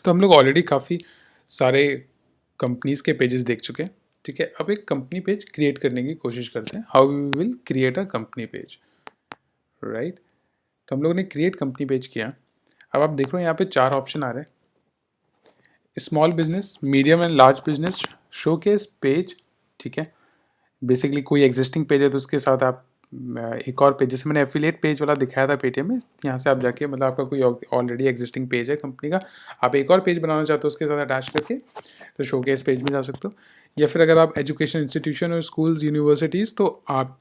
तो हम लोग ऑलरेडी काफ़ी सारे कंपनीज़ के पेजेस देख चुके हैं, ठीक है। अब एक कंपनी पेज क्रिएट करने की कोशिश करते हैं, how we will create a company page, right. तो हम लोगों ने क्रिएट कंपनी पेज किया। अब आप देख रहे हो यहाँ पे 4 ऑप्शन आ रहे हैं, small business, medium and large business, showcase page, ठीक है। बेसिकली कोई एग्जिस्टिंग पेज है तो उसके साथ आप एक और पेज, जैसे मैंने एफिलिएट पेज वाला दिखाया था पेटीएम में, यहाँ से आप जाके मतलब आपका कोई ऑलरेडी एग्जिस्टिंग पेज है कंपनी का, आप एक और पेज बनाना चाहते हो उसके साथ अटैच करके, तो शोकेस पेज में जा सकते हो। या फिर अगर आप एजुकेशन इंस्टीट्यूशन और स्कूल्स यूनिवर्सिटीज़, तो आप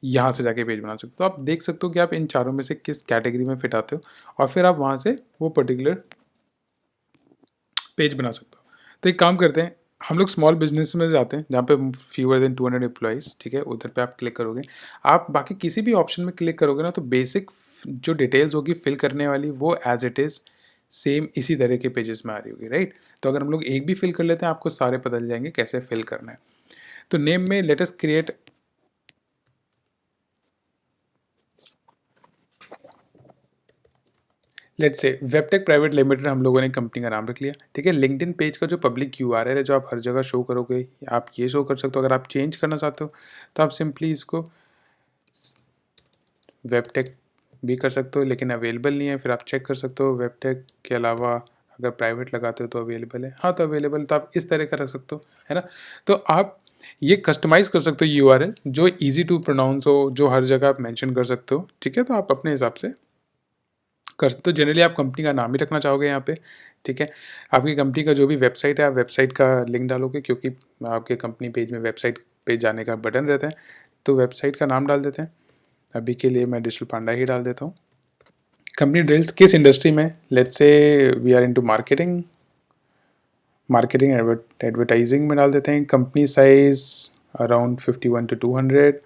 यहाँ से जाके पेज बना सकते हो। तो आप देख सकते हो कि आप इन चारों में से किस कैटेगरी में फिट आते हो, और फिर आप वहाँ से वो पर्टिकुलर पेज बना सकते हो। तो एक काम करते हैं, हम लोग स्मॉल बिजनेस में जाते हैं जहाँ पे फ्यूअर देन 200 एम्प्लॉइज़, ठीक है। उधर पे आप क्लिक करोगे, आप बाकी किसी भी ऑप्शन में क्लिक करोगे ना, तो बेसिक जो डिटेल्स होगी फिल करने वाली, वो एज इट इज़ सेम इसी तरह के पेजेस में आ रही होगी, राइट। तो अगर हम लोग एक भी फिल कर लेते हैं, आपको सारे पता चल जाएंगे कैसे फिल करना है। तो नेम में let us create, let's say वेबटेक private limited हम लोगों ने कंपनी का नाम रख लिया, ठीक है। लिंक्डइन पेज का जो पब्लिक यूआरएल है, जो आप हर जगह शो करोगे, आप ये शो कर सकते हो। अगर आप चेंज करना चाहते हो तो आप सिंपली इसको वेबटेक भी कर सकते हो, लेकिन अवेलेबल नहीं है, फिर आप चेक कर सकते हो वेबटेक के अलावा अगर प्राइवेट लगाते हो तो अवेलेबल है, हाँ तो अवेलेबल, तो आप इस तरह का रख सकते हो, है ना। तो आप ये कस्टमाइज़ कर सकते हो यूआरएल, जो ईजी टू प्रोनाउंस हो, जो हर जगह आप मेंशन कर सकते हो, ठीक है। तो आप अपने हिसाब से कर सकते हो। जनरली आप कंपनी का नाम ही रखना चाहोगे यहाँ पे, ठीक है। आपकी कंपनी का जो भी वेबसाइट है, आप वेबसाइट का लिंक डालोगे, क्योंकि आपके कंपनी पेज में वेबसाइट पे जाने का बटन रहता है, तो वेबसाइट का नाम डाल देते हैं। अभी के लिए मैं डिजिटल पांडा ही डाल देता हूँ। कंपनी डील्स किस इंडस्ट्री में, let's say we are into marketing, marketing advertising में डाल देते हैं। Company size around 51 to 200।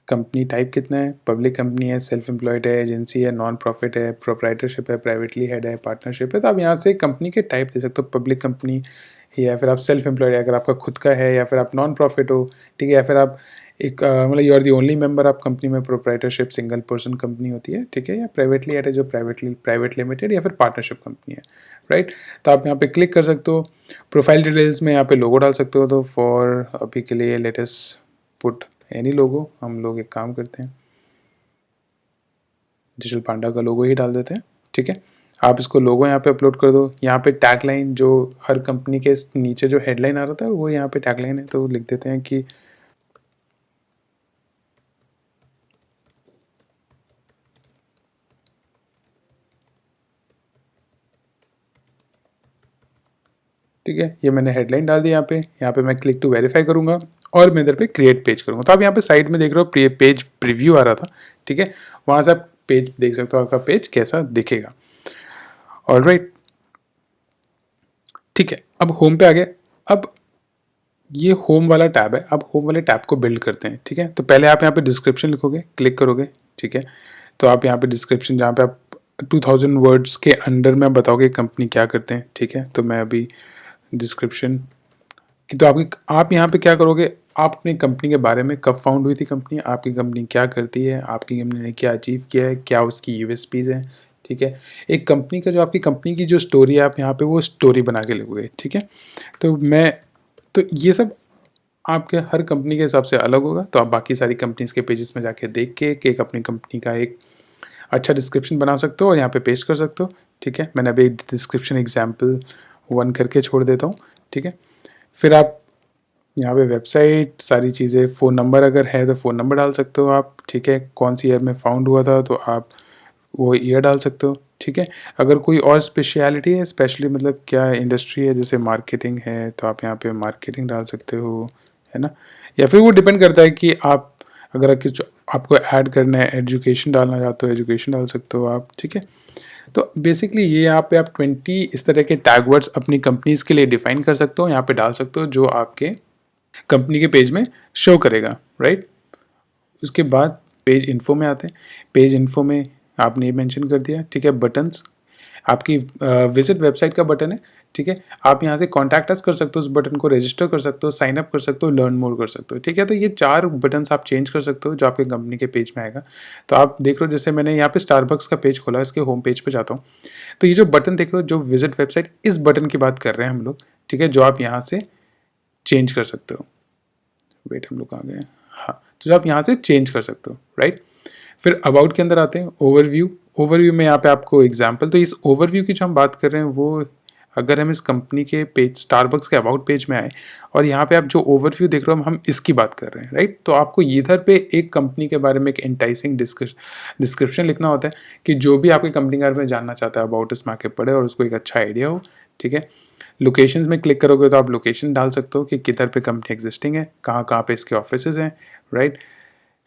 Company type कितना है, पब्लिक कंपनी है, सेल्फ एम्प्लॉयड है, एजेंसी है, नॉन प्रॉफिट है, प्रोप्राइटरशिप है, प्राइवेटली हेड है, पार्टनरशिप है। तो आप यहाँ से कंपनी के टाइप दे सकते हो, पब्लिक कंपनी, या फिर आप सेल्फ एम्प्लॉयड है अगर आपका खुद का है, या फिर आप नॉन प्रॉफिट हो, ठीक है। या फिर आप एक मतलब you are the only member आप कंपनी में, प्रोप्राइटरशिप सिंगल पर्सन कंपनी होती है, ठीक है। या प्राइवेटली हेड है, जो प्राइवेट लिमिटेड या फिर पार्टनरशिप कंपनी है, राइट। तो आप यहाँ पे क्लिक कर सकते हो। प्रोफाइल डिटेल्स में यहाँ पे लोगो डाल सकते हो। तो फॉर अभी के लिए लेटेस्ट पुट एनी लोगो, हम लोग एक काम करते हैं, डिजिटल पांडा का लोगो ही डाल देते हैं, ठीक है। आप इसको लोगो यहाँ पे अपलोड कर दो। यहाँ पे टैगलाइन, जो हर कंपनी के नीचे जो हेडलाइन आ रहा था, वो यहाँ पे टैगलाइन है, तो लिख देते हैं कि ठीक है। ये मैंने हेडलाइन डाल दी। यहाँ पे मैं क्लिक टू वेरीफाई करूँगा और मैं इधर पे क्रिएट पेज करूँगा। तो आप यहाँ पे साइड में देख रहे हो पेज प्रीव्यू आ रहा था, ठीक है। वहाँ से आप पेज देख सकते हो, आपका पेज कैसा दिखेगा। ऑलराइट, ठीक है। अब होम पे आ गए। अब ये होम वाला टैब है। अब होम वाले टैब को बिल्ड करते हैं, ठीक है। तो पहले आप यहाँ पे डिस्क्रिप्शन लिखोगे, क्लिक करोगे, ठीक है। तो आप यहाँ पे डिस्क्रिप्शन, जहाँ पे आप 2000 वर्ड्स के अंडर में बताओगे कंपनी क्या करते हैं, ठीक है। तो मैं अभी डिस्क्रिप्शन कि, तो आप यहाँ पे क्या करोगे, आप अपनी कंपनी के बारे में, कब फाउंड हुई थी कंपनी, आपकी कंपनी क्या करती है, आपकी कंपनी ने क्या अचीव किया है, क्या उसकी यूएसपीज़ हैं, ठीक है। एक कंपनी का जो आपकी कंपनी की जो स्टोरी है, आप यहाँ पे वो स्टोरी बना के लिखोगे, ठीक है। तो ये सब आपके हर कंपनी के हिसाब से अलग होगा। तो आप बाकी सारी कंपनीज के पेजेस में जाके देख के एक अपनी कंपनी का एक अच्छा डिस्क्रिप्शन बना सकते हो और यहाँ पे पेस्ट कर सकते हो, ठीक है। मैंने अभी डिस्क्रिप्शन एग्जाम्पल 1 करके छोड़ देता हूँ, ठीक है। फिर आप यहाँ पे वेबसाइट, सारी चीज़ें, फ़ोन नंबर अगर है तो फ़ोन नंबर डाल सकते हो आप, ठीक है। कौन सी ईयर में फाउंड हुआ था तो आप वो ईयर डाल सकते हो, ठीक है। अगर कोई और स्पेशलिटी है, स्पेशली मतलब क्या इंडस्ट्री है, जैसे मार्केटिंग है, तो आप यहाँ पे मार्केटिंग डाल सकते हो, है ना। या फिर वो डिपेंड करता है कि आप अगर किस आपको ऐड करना है, एजुकेशन डालना चाहते हो, एजुकेशन डाल सकते हो आप, ठीक है। तो बेसिकली ये यहाँ पे आप 20 इस तरह के टैग वर्ड्स अपनी कंपनीज के लिए डिफाइन कर सकते हो, यहाँ पे डाल सकते हो, जो आपके कंपनी के पेज में शो करेगा, राइट। उसके बाद पेज इन्फो में आते हैं। पेज इन्फो में आपने ये मेंशन कर दिया, ठीक है। बटन्स, आपकी विजिट वेबसाइट का बटन है, ठीक है। आप यहाँ से कॉन्टैक्ट अस कर सकते हो, उस बटन को रजिस्टर कर सकते हो, साइन अप कर सकते हो, लर्न मोर कर सकते हो, ठीक है। तो ये 4 बटन्स आप चेंज कर सकते हो जो आपके कंपनी के पेज में आएगा। तो आप देख रहे हो जैसे मैंने यहाँ पे स्टारबक्स का पेज खोला, इसके होम पेज पे जाता हूँ, तो ये जो बटन देख रहे हो जो विजिट वेबसाइट, इस बटन की बात कर रहे हैं हम लोग, ठीक है, जो आप यहाँ से चेंज कर सकते हो। वेट, हम लोग आ गए, हाँ, तो जो आप यहाँ से चेंज कर सकते हो, राइट। फिर अबाउट के अंदर आते हैं, ओवरव्यू। ओवरव्यू में यहाँ पे आपको एग्जाम्पल, तो इस ओवरव्यू की जो हम बात कर रहे हैं वो, अगर हम इस कंपनी के पेज स्टारबक्स के अबाउट पेज में आए और यहाँ पे आप जो ओवरव्यू देख रहे हो हम इसकी बात कर रहे हैं, राइट। तो आपको इधर पे एक कंपनी के बारे में एक एंटाइसिंग डिस्क्रिप्शन लिखना होता है कि जो भी आपकी कंपनी के बारे में जानना चाहता है अबाउट इसमें आके पढ़े और उसको एक अच्छा आइडिया हो, ठीक है। लोकेशंस में क्लिक करोगे तो आप लोकेशन डाल सकते हो कि किधर पे कंपनी एग्जिस्टिंग है, कहाँ कहाँ पे इसके ऑफिसेज हैं, राइट।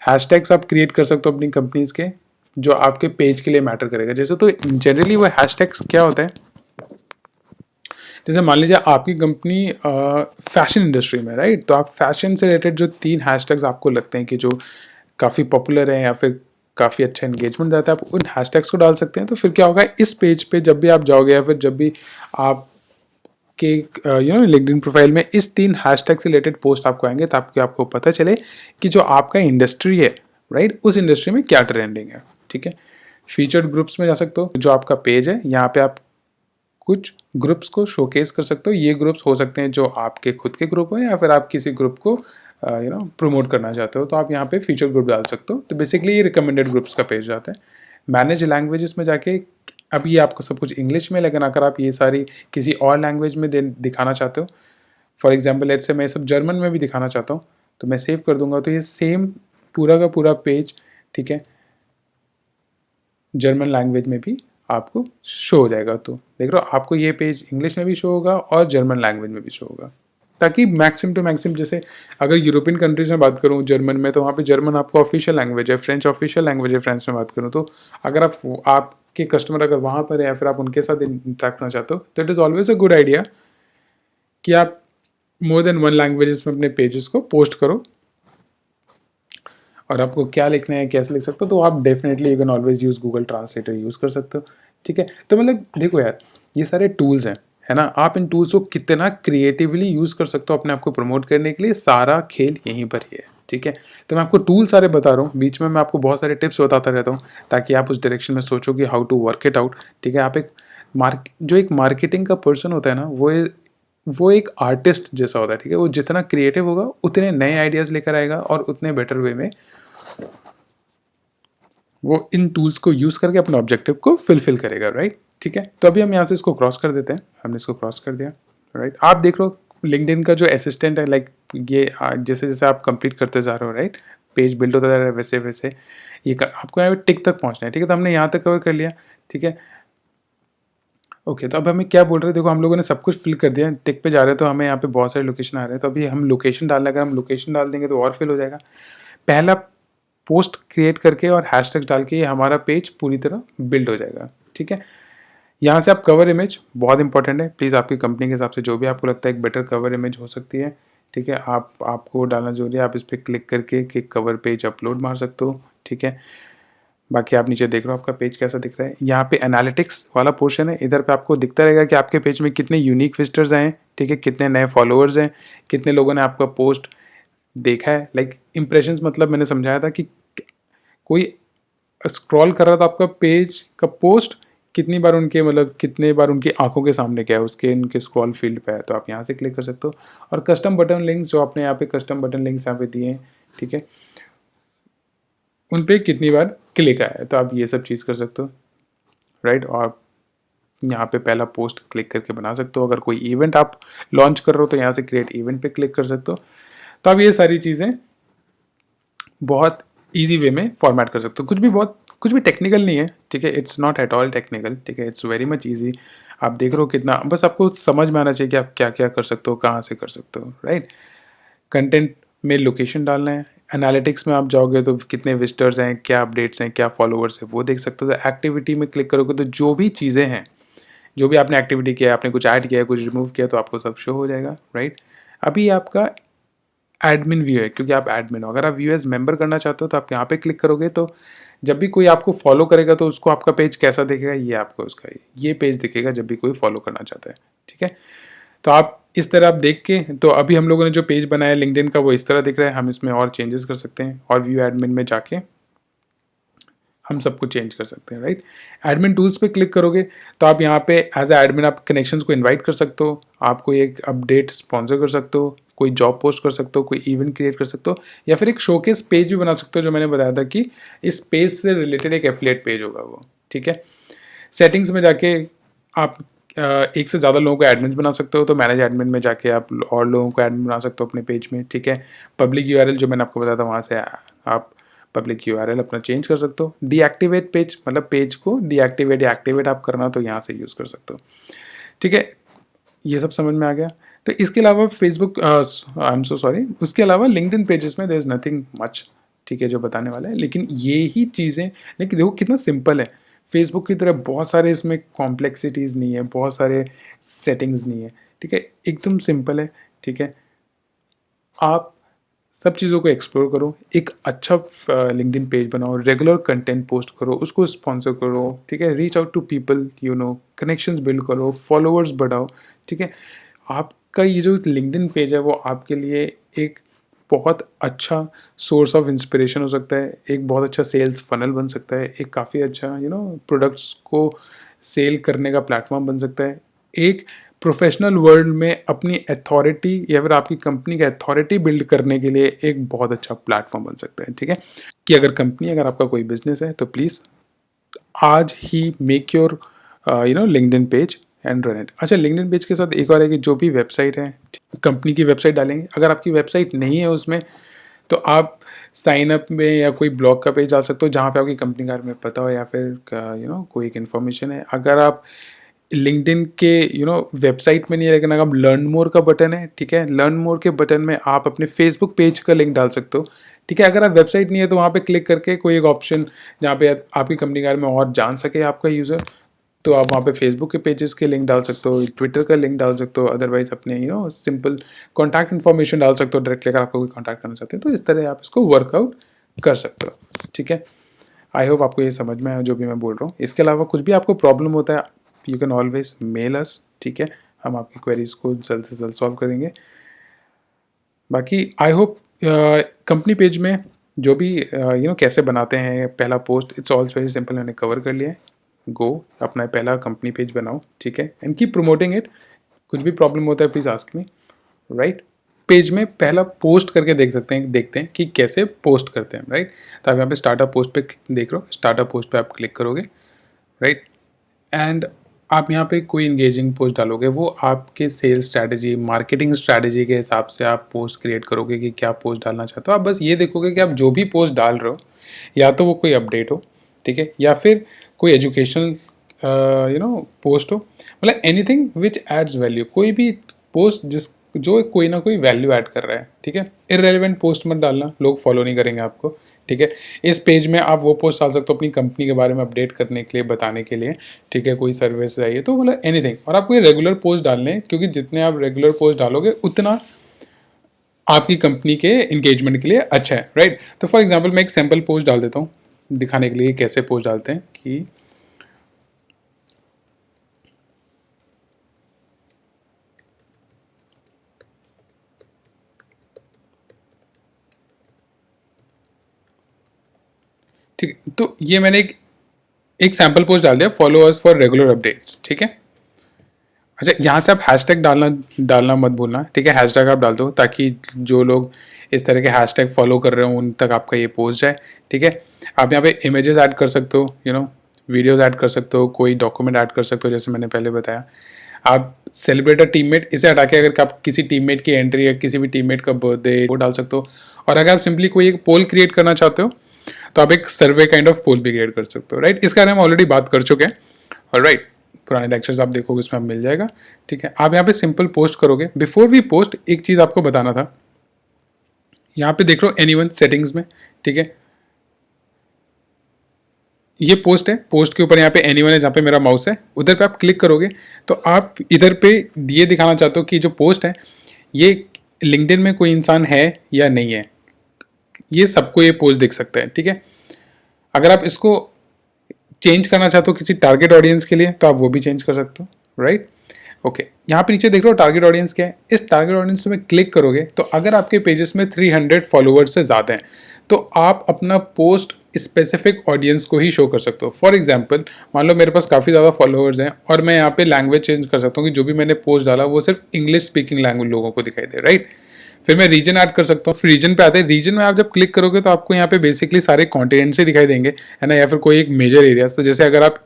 हैशटैग्स आप क्रिएट कर सकते हो अपनी कंपनीज के जो आपके पेज के लिए मैटर करेगा। जैसे तो जनरली वो हैशटैग्स क्या होता है, जैसे मान लीजिए आपकी कंपनी फैशन इंडस्ट्री में, राइट, तो आप फैशन से रिलेटेड जो 3 हैशटैग्स आपको लगते हैं कि जो काफ़ी पॉपुलर हैं या फिर काफ़ी अच्छा एंगेजमेंट रहता है, आप उन हैशटैग्स को डाल सकते हैं। तो फिर क्या होगा, इस पेज पे जब भी आप जाओगे या फिर जब भी आप के लिंक्डइन प्रोफाइल में इस 3 हैशटैग से रिलेटेड पोस्ट आपको आएंगे ताकि आपको पता चले कि जो आपका इंडस्ट्री है, राइट, उस इंडस्ट्री में क्या ट्रेंडिंग है, ठीक है। फीचर्ड ग्रुप्स में जा सकते हो, जो आपका पेज है यहाँ पे आप कुछ ग्रुप्स को शोकेस कर सकते हो। ये ग्रुप्स हो सकते हैं जो आपके खुद के ग्रुप हो या फिर आप किसी ग्रुप को प्रमोट करना चाहते हो, तो आप यहाँ पे फीचर ग्रुप डाल सकते हो। तो बेसिकली ये रिकमेंडेड ग्रुप्स का पेज आता है। मैनेज लैंग्वेजेस में जाके, अब ये आपको सब कुछ इंग्लिश में, लेकिन अगर आप ये सारी किसी और लैंग्वेज में दिखाना चाहते हो, फॉर एग्जाम्पल लेट्स से मैं सब जर्मन में भी दिखाना चाहता हूँ, तो मैं सेव कर दूंगा, तो ये सेम पूरा का पूरा पेज, ठीक है, जर्मन लैंग्वेज में भी आपको शो हो जाएगा। तो देख रहे हो, आपको ये पेज इंग्लिश में भी शो होगा और जर्मन लैंग्वेज में भी शो होगा, ताकि मैक्सिमम टू मैक्सिमम, जैसे अगर यूरोपियन कंट्रीज में बात करूँ जर्मन में, तो वहाँ पे जर्मन आपको ऑफिशियल लैंग्वेज है, फ्रेंच ऑफिशियल लैंग्वेज है, फ्रेंच में बात करूँ तो अगर आपके कस्टमर अगर वहाँ पर है या फिर आप उनके साथ इंटरेक्ट करना चाहते हो, तो it is always a good idea कि आप मोर देन 1 लैंग्वेजेस में अपने पेजेस को पोस्ट करो। और आपको क्या लिखना है, कैसे लिख सकते हो, तो आप definitely you can always use Google translator use कर सकते हो, ठीक है। तो मतलब देखो यार, ये सारे टूल्स हैं, है ना, आप इन टूल्स को कितना क्रिएटिवली यूज़ कर सकते हो अपने आप को प्रमोट करने के लिए, सारा खेल यहीं पर ही है, ठीक है। तो मैं आपको टूल सारे बता रहा हूँ, बीच में मैं आपको बहुत सारे टिप्स बताता रहता हूँ ताकि आप उस डायरेक्शन में सोचो कि how to work it out, ठीक है। आप एक मार्केटिंग का पर्सन होता है ना, वो एक आर्टिस्ट जैसा होता है, ठीक है। वो जितना क्रिएटिव होगा उतने नए आइडियाज़ लेकर आएगा और उतने बेटर वे में वो इन टूल्स को यूज़ करके अपने ऑब्जेक्टिव को फुलफिल करेगा, राइट, ठीक है। तो अभी हम यहाँ से इसको क्रॉस कर देते हैं, हमने इसको क्रॉस कर दिया, राइट। आप देख रहे हो लिंक्डइन का जो असिस्टेंट है, लाइक ये जैसे जैसे आप कंप्लीट करते जा रहे हो, राइट, पेज बिल्ड होता जा रहा है, वैसे वैसे आपको यहाँ पे टिक तक पहुँचना है, ठीक है। तो हमने यहाँ तक कवर कर लिया, ठीक है। ओके, तो अब हमें क्या बोल रहे हैं, देखो हम लोगों ने सब कुछ फिल कर दिया, टिक पे जा रहे हैं तो हमें यहाँ पे बहुत सारे लोकेशन आ रहे हैं, तो अभी हम लोकेशन डालना, अगर हम लोकेशन डाल देंगे तो और फिल हो जाएगा। पहला पोस्ट क्रिएट करके और हैशटैग डाल के ये हमारा पेज पूरी तरह बिल्ड हो जाएगा, ठीक है। यहाँ से आप कवर इमेज बहुत इंपॉर्टेंट है, प्लीज़ आपकी कंपनी के हिसाब से जो भी आपको लगता है एक बेटर कवर इमेज हो सकती है, ठीक है, आपको डालना जरूरी है। आप इस पर क्लिक करके कि कवर पेज अपलोड मार सकते हो, ठीक है। बाकी आप नीचे देख रहे हो आपका पेज कैसा दिख रहा है। यहाँ पे एनालिटिक्स वाला पोर्शन है, इधर पे आपको दिखता रहेगा कि आपके पेज में कितने यूनिक विजिटर्स आए हैं, ठीक है, कितने नए फॉलोअर्स हैं, कितने लोगों ने आपका पोस्ट देखा है। लाइक इंप्रेशंस मतलब मैंने समझाया था कि कोई स्क्रॉल कर रहा था आपका पेज का पोस्ट, कितनी बार उनके मतलब कितने बार उनकी आंखों के सामने क्या है, उसके उनके स्क्रॉल फील्ड पे है, तो आप यहाँ से क्लिक कर सकते हो। और कस्टम बटन लिंक्स जो आपने यहाँ पे कस्टम बटन लिंक्स यहाँ पे दिए हैं, ठीक है, उन पर कितनी बार क्लिक आया है, तो आप ये सब चीज़ कर सकते हो, राइट। और यहाँ पे पहला पोस्ट क्लिक करके बना सकते हो। अगर कोई इवेंट आप लॉन्च कर रहे हो तो यहाँ से क्रिएट इवेंट पे क्लिक कर सकते हो। तो आप ये सारी चीज़ें बहुत इजी वे में फॉर्मेट कर सकते हो। कुछ भी टेक्निकल नहीं है, ठीक है, it's not at all technical, ठीक है, इट्स वेरी मच इजी। आप देख रहे हो कितना, बस आपको समझ में आना चाहिए कि आप क्या क्या कर सकते हो, कहाँ से कर सकते हो, राइट। कंटेंट में लोकेशन डालना है, एनालिटिक्स में आप जाओगे तो कितने विजिटर्स हैं, क्या अपडेट्स हैं, क्या फॉलोअर्स हैं, वो देख सकते हो। तो एक्टिविटी में क्लिक करोगे तो जो भी चीज़ें हैं, जो भी आपने एक्टिविटी किया, आपने कुछ ऐड किया, कुछ रिमूव किया, तो आपको सब शो हो जाएगा, राइट। अभी आपका एडमिन व्यू है क्योंकि आप एडमिन हो। अगर आप व्यू एज मेंबर करना चाहते हो तो आप यहाँ पे क्लिक करोगे तो जब भी कोई आपको फॉलो करेगा तो उसको आपका पेज कैसा दिखेगा, ये आपको उसका ये पेज दिखेगा जब भी कोई फॉलो करना चाहता है, ठीक है। तो आप इस तरह आप देख के, तो अभी हम लोगों ने जो पेज बनाया लिंक्डइन का वो इस तरह दिख रहा है। हम इसमें और चेंजेस कर सकते हैं और व्यू एडमिन में जाके हम सब कुछ चेंज कर सकते हैं, राइट। एडमिन टूल्स पे क्लिक करोगे तो आप यहाँ पे एज ए एडमिन आप कनेक्शंस को इनवाइट कर सकते हो, आप कोई एक अपडेट स्पॉन्सर कर सकते हो, कोई जॉब पोस्ट कर सकते हो, कोई इवेंट क्रिएट कर सकते हो, या फिर एक शोकेस पेज भी बना सकते हो, जो मैंने बताया था कि इस पेज से रिलेटेड एक एफिलिएट पेज होगा वो, ठीक है। सेटिंग्स में जाके आप एक से ज़्यादा लोगों को एडमिन बना सकते हो, तो मैनेज एडमिन में जाके आप और लोगों को एडमिन बना सकते हो अपने पेज में, ठीक है। पब्लिक यूआरएल जो मैंने आपको बताया था वहाँ से आप पब्लिक यूआरएल अपना चेंज कर सकते हो। डीएक्टिवेट पेज मतलब पेज को डीएक्टिवेट या एक्टिवेट आप करना तो यहाँ से यूज़ कर सकते हो, ठीक है। ये सब समझ में आ गया। तो इसके अलावा Facebook I am so sorry, उसके अलावा लिंक्डइन पेजेस में देयर इज़ नथिंग मच, ठीक है, जो बताने वाला है। लेकिन ये ही चीज़ें, लेकिन देखो कितना सिंपल है। फेसबुक की तरह बहुत सारे इसमें कॉम्प्लेक्सिटीज़ नहीं है, बहुत सारे सेटिंग्स नहीं है, ठीक है, एकदम सिंपल है, ठीक है। आप सब चीज़ों को एक्सप्लोर करो, एक अच्छा लिंक्डइन पेज बनाओ, रेगुलर कंटेंट पोस्ट करो, उसको स्पॉन्सर करो, ठीक है, reach out to people, you know, connections build करो, फॉलोअर्स बढ़ाओ, ठीक है। आपका ये जो लिंक्डइन पेज है वो आपके लिए एक बहुत अच्छा सोर्स ऑफ इंस्पिरेशन हो सकता है, एक बहुत अच्छा सेल्स फनल बन सकता है, एक काफ़ी अच्छा प्रोडक्ट्स को सेल करने का प्लेटफॉर्म बन सकता है, एक प्रोफेशनल वर्ल्ड में अपनी अथॉरिटी या फिर आपकी कंपनी का अथॉरिटी बिल्ड करने के लिए एक बहुत अच्छा प्लेटफॉर्म बन सकता है, ठीक है। कि अगर आपका कोई बिजनेस है तो प्लीज़ आज ही make your LinkedIn page and run it. अच्छा, लिंक्डइन पेज के साथ एक और है कि जो भी वेबसाइट है, कंपनी की वेबसाइट डालेंगे, अगर आपकी वेबसाइट नहीं है उसमें तो आप साइन अप में या कोई ब्लॉग का पेज डाल सकते हो जहाँ पे आपकी कंपनी के बारे में पता हो या फिर कोई एक इन्फॉर्मेशन है। अगर आप लिंक्डइन के वेबसाइट में नहीं है लेकिन अगर आप लर्न मोर का बटन है, ठीक है, लर्न मोर के बटन में आप अपने फेसबुक पेज का लिंक डाल सकते हो, ठीक है। अगर आप वेबसाइट नहीं है तो वहाँ पे क्लिक करके कोई एक ऑप्शन जहाँ पे आपकी कंपनी के बारे में और जान सके आपका यूज़र, तो आप वहाँ पे फेसबुक के पेजेस के लिंक डाल सकते हो, ट्विटर का लिंक डाल सकते हो, अदरवाइज अपने सिंपल कॉन्टैक्ट इन्फॉर्मेशन डाल सकते हो डायरेक्टली अगर आपको कोई कॉन्टैक्ट करना चाहते हैं। तो इस तरह आप इसको वर्कआउट कर सकते हो, ठीक है। आई होप आपको ये समझ में आया जो भी मैं बोल रहा हूँ। इसके अलावा कुछ भी आपको प्रॉब्लम होता है you can always mail us, ठीक है, हम आपकी क्वेरीज को जल्द से जल्द सॉल्व करेंगे। बाकी आई होप कंपनी पेज में जो भी कैसे बनाते हैं पहला post, it's all very simple, मैंने कवर कर लिया है। गो अपना पहला कंपनी पेज बनाओ, ठीक है, एंड कीप प्रमोटिंग इट। कुछ भी प्रॉब्लम होता है please ask me, right. Page में पहला पोस्ट करके देखते हैं कि कैसे पोस्ट करते हैं, राइट। तो आप यहाँ पे स्टार्टअप पोस्ट पे देख रहे हो, स्टार्टअप पोस्ट पे आप क्लिक करोगे, राइट, एंड आप यहाँ पे कोई इंगेजिंग पोस्ट डालोगे, वो आपके सेल्स स्ट्रैटेजी, मार्केटिंग स्ट्रैटेजी के हिसाब से आप पोस्ट क्रिएट करोगे कि क्या पोस्ट डालना चाहते हो। आप बस ये देखोगे कि आप जो भी पोस्ट डाल रहे हो या तो वो कोई अपडेट हो, ठीक है, या फिर कोई एजुकेशनल पोस्ट हो, मतलब एनीथिंग विच एड्स वैल्यू, कोई भी पोस्ट जो कोई ना कोई वैल्यू ऐड कर रहा है, ठीक है। इररेलेवेंट पोस्ट मत डालना, लोग फॉलो नहीं करेंगे आपको, ठीक है। इस पेज में आप वो पोस्ट डाल सकते हो अपनी कंपनी के बारे में अपडेट करने के लिए, बताने के लिए, ठीक है, कोई सर्विस चाहिए तो मतलब एनीथिंग। और आपको ये रेगुलर पोस्ट डालने हैं क्योंकि जितने आप रेगुलर पोस्ट डालोगे उतना आपकी कंपनी के इंगेजमेंट के लिए अच्छा है, राइट। तो फॉर एग्जाम्पल मैं एक सैम्पल पोस्ट डाल देता हूँ दिखाने के लिए कैसे पोस्ट डालते हैं कि ठीक है। तो ये मैंने एक सैम्पल पोस्ट डाल दिया, follow us for regular updates, ठीक है। अच्छा, यहाँ से आप हैशटैग डालना मत भूलना, ठीक है। हैशटैग आप डाल दो ताकि जो लोग इस तरह के हैशटैग फॉलो कर रहे हो उन तक आपका ये पोस्ट जाए, ठीक है। आप यहाँ पे इमेजेस ऐड कर सकते हो, वीडियोस ऐड कर सकते हो, कोई डॉक्यूमेंट ऐड कर सकते हो जैसे मैंने पहले बताया। आप सेलिब्रेट अ टीममेट, इसे हटा के अगर आप किसी टीममेट की एंट्री या किसी भी टीममेट का बर्थडे वो डाल सकते हो। और अगर आप सिंपली कोई एक पोल क्रिएट करना चाहते हो तो आप एक सर्वे काइंड ऑफ पोल भी क्रिएट कर सकते हो, राइट। इसका हम ऑलरेडी बात कर चुके हैं, और राइट, पुराने लेक्चर्स आप देखोगे उसमें आप मिल जाएगा, ठीक है। आप यहाँ पे सिंपल पोस्ट करोगे। बिफोर वी पोस्ट एक चीज़ आपको बताना था, यहाँ पे देख लो एनीवन सेटिंग्स में, ठीक है, ये पोस्ट है, पोस्ट के ऊपर यहाँ पे एनीवन है जहाँ पे मेरा माउस है, उधर पे आप क्लिक करोगे तो आप इधर पे ये दिखाना चाहते हो कि जो पोस्ट है ये लिंक्डइन में कोई इंसान है या नहीं है, ये सबको ये पोस्ट दिख सकता है, ठीक है। अगर आप इसको चेंज करना चाहते हो किसी टारगेट ऑडियंस के लिए तो आप वो भी चेंज कर सकते हो, राइट। ओके, यहाँ पे नीचे देख रहे हो टारगेट ऑडियंस क्या है। इस टारगेट ऑडियंस में क्लिक करोगे तो अगर आपके पेजेस में 300 फॉलोअर्स से ज़्यादा हैं तो आप अपना पोस्ट स्पेसिफिक ऑडियंस को ही शो कर सकते हो। फॉर एग्जांपल, मान लो मेरे पास काफ़ी ज़्यादा फॉलोअर्स हैं और मैं यहाँ पे लैंग्वेज चेंज कर सकता हूँ कि जो भी मैंने पोस्ट डाला वो सिर्फ इंग्लिश स्पीकिंग लैंग्वेज लोगों को दिखाई दे, राइट। फिर मैं रीजन ऐड कर सकता हूँ। फिर रीजन पे आते हैं, रीजन में आप जब क्लिक करोगे तो आपको यहाँ पे बेसिकली सारे कॉन्टिनेंट से दिखाई देंगे, है ना, या फिर कोई एक मेजर एरिया। तो जैसे अगर आप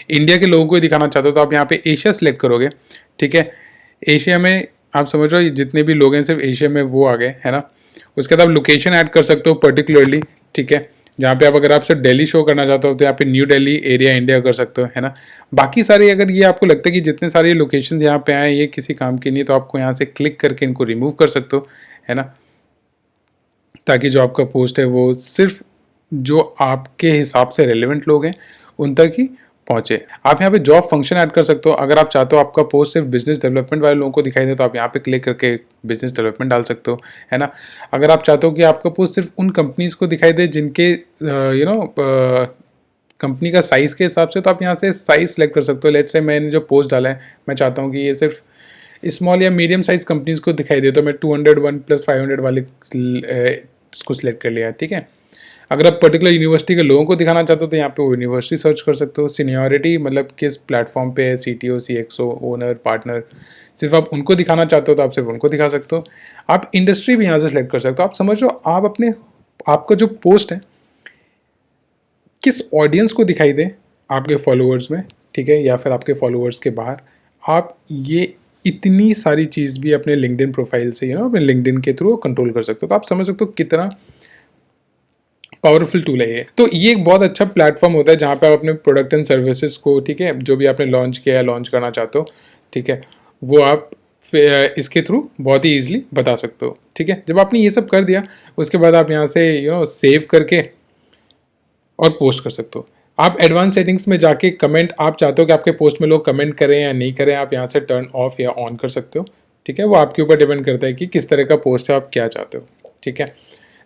इंडिया के लोगों को दिखाना चाहते हो तो आप यहाँ पे एशिया सेलेक्ट करोगे, ठीक है। एशिया में आप समझ रहे हो जितने भी लोग हैं सिर्फ एशिया में वो आ गए, है ना। उसके बाद आप लोकेशन ऐड कर सकते हो पर्टिकुलरली, ठीक है। जहाँ पे आप अगर आप सिर्फ दिल्ली शो करना चाहते हो तो यहाँ पे न्यू दिल्ली एरिया इंडिया कर सकते हो, है ना। बाकी सारे अगर ये आपको लगता है कि जितने सारे लोकेशंस यहाँ पे आए ये किसी काम की नहीं है तो आपको यहाँ से क्लिक करके इनको रिमूव कर सकते हो, है ना, ताकि जो आपका पोस्ट है वो सिर्फ जो आपके हिसाब से रेलिवेंट लोग हैं उन तक ही पहुंचे। आप यहाँ पे जॉब फंक्शन ऐड कर सकते हो। अगर आप चाहते हो आपका पोस्ट सिर्फ बिजनेस डेवलपमेंट वाले लोगों को दिखाई दे तो आप यहाँ पे क्लिक करके बिजनेस डेवलपमेंट डाल सकते हो, है ना। अगर आप चाहते हो कि आपका पोस्ट सिर्फ उन कंपनीज को दिखाई दे जिनके कंपनी का साइज़ के हिसाब से तो आप यहाँ से साइज़ सेलेक्ट कर सकते हो। लेट्स से मैंने जो पोस्ट डाला है मैं चाहता हूँ कि ये सिर्फ स्मॉल या मीडियम साइज कंपनीज को दिखाई दे तो मैं 201 प्लस 500 वाले इसको सिलेक्ट कर लिया, ठीक है। अगर आप पर्टिकुलर यूनिवर्सिटी के लोगों को दिखाना चाहते हो तो यहाँ पे वो यूनिवर्सिटी सर्च कर सकते हो। सीनियरिटी मतलब किस प्लेटफॉर्म पे है, CTO, CXO, ओनर, पार्टनर, सिर्फ आप उनको दिखाना चाहते हो तो आप सिर्फ उनको दिखा सकते हो। आप इंडस्ट्री भी यहाँ से सिलेक्ट कर सकते हो। आप समझ लो आप अपने आपका जो पोस्ट है किस ऑडियंस को दिखाई दे आपके फॉलोअर्स में, ठीक है, या फिर आपके फॉलोअर्स के बाहर। आप ये इतनी सारी चीज़ भी अपने लिंक्डइन प्रोफाइल से अपने लिंक्डइन के थ्रू कंट्रोल कर सकते हो। तो आप समझ सकते हो कितना पावरफुल टूल है ये। तो ये एक बहुत अच्छा प्लेटफॉर्म होता है जहाँ पे आप अपने प्रोडक्ट एंड सर्विसेज को, ठीक है, जो भी आपने लॉन्च किया या लॉन्च करना चाहते हो, ठीक है, वो आप इसके थ्रू बहुत ही ईजिली बता सकते हो, ठीक है। जब आपने ये सब कर दिया उसके बाद आप यहाँ से सेव करके और पोस्ट कर सकते हो। आप एडवांस सेटिंग्स में जाके कमेंट आप चाहते हो कि आपके पोस्ट में लोग कमेंट करें या नहीं करें, आप यहाँ से टर्न ऑफ या ऑन कर सकते हो, ठीक है। वो आपके ऊपर डिपेंड करता है कि किस तरह का पोस्ट है, आप क्या चाहते हो, ठीक है।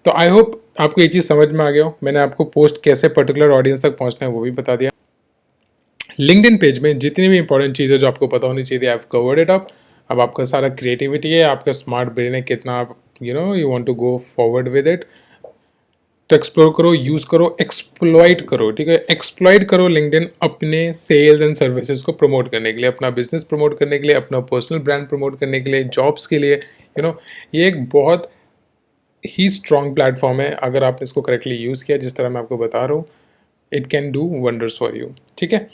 तो आई होप आपको ये चीज़ समझ में आ गया हो। मैंने आपको पोस्ट कैसे पर्टिकुलर ऑडियंस तक पहुँचना है वो भी बता दिया। लिंक्डइन पेज में जितनी भी इंपॉर्टेंट चीज़ें जो आपको पता होनी चाहिए, I have covered it up. अब आपका सारा क्रिएटिविटी है, आपका स्मार्ट ब्रेन है, कितना आप you want to go forward with it. तो एक्सप्लोर करो, यूज़ करो, एक्सप्लॉइट करो, ठीक है। एक्सप्लॉइट करो लिंक्डइन अपने सेल्स एंड सर्विसेज को प्रमोट करने के लिए, अपना बिजनेस प्रमोट करने के लिए, अपना पर्सनल ब्रांड प्रमोट करने के लिए, जॉब्स के लिए। ये एक बहुत ही स्ट्रॉन्ग प्लेटफॉर्म है। अगर आपने इसको करेक्टली यूज़ किया जिस तरह मैं आपको बता रहा हूँ, it can do wonders for you, ठीक है।